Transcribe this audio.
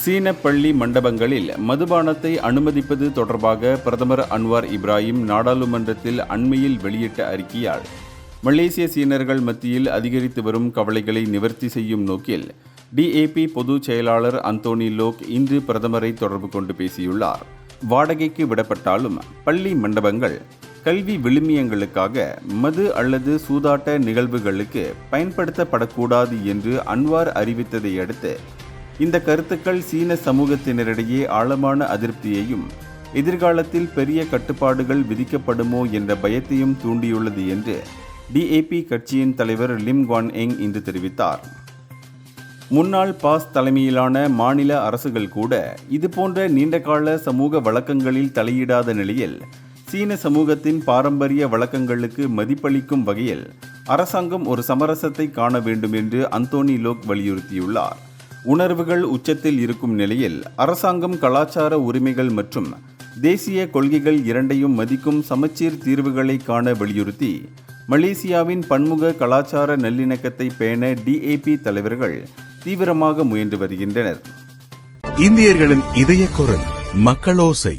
சீன பள்ளி மண்டபங்களில் மதுபானத்தை அனுமதிப்பது தொடர்பாக பிரதமர் அன்வார் இப்ராஹிம் நாடாளுமன்றத்தில் அண்மையில் வெளியிட்ட அறிக்கையால் மலேசிய சீனர்கள் மத்தியில் அதிகரித்து வரும் கவலைகளை நிவர்த்தி செய்யும் நோக்கில் DAP பொதுச் செயலாளர் அந்தோனி லோக் இன்று பிரதமரை தொடர்பு கொண்டு பேசியுள்ளார். வாடகைக்கு விடப்பட்டாலும் பள்ளி மண்டபங்கள் கல்வி விழுமியங்களுக்காக மது அல்லது சூதாட்ட நிகழ்வுகளுக்கு பயன்படுத்தப்படக்கூடாது என்று அன்வார் அறிவித்ததை அடுத்து இந்த கருத்துக்கள் சீன சமூகத்தினரிடையே ஆழமான அதிருப்தியையும் எதிர்காலத்தில் பெரிய கட்டுப்பாடுகள் விதிக்கப்படுமோ என்ற பயத்தையும் தூண்டியுள்ளது என்று DAP கட்சியின் தலைவர் லிம் குவான் எங் இன்று தெரிவித்தார். முன்னாள் பாஸ் தலைமையிலான மாநில அரசுகள் கூட இதுபோன்ற நீண்டகால சமூக வழக்கங்களில் தலையிடாத நிலையில் சீன சமூகத்தின் பாரம்பரிய வழக்கங்களுக்கு மதிப்பளிக்கும் வகையில் அரசாங்கம் ஒரு சமரசத்தை காண வேண்டும் என்று அந்தோனி லோக் வலியுறுத்தியுள்ளார். உணர்வுகள் உச்சத்தில் இருக்கும் நிலையில் அரசாங்கம் கலாச்சார உரிமைகள் மற்றும் தேசிய கொள்கைகள் இரண்டையும் மதிக்கும் சமச்சீர் தீர்வுகளை காண வலியுறுத்தி மலேசியாவின் பன்முக கலாச்சார நல்லிணக்கத்தை பேண DAP தலைவர்கள் தீவிரமாக முயன்று வருகின்றனர். இந்தியர்களின் இதய குரல் மக்களோசை.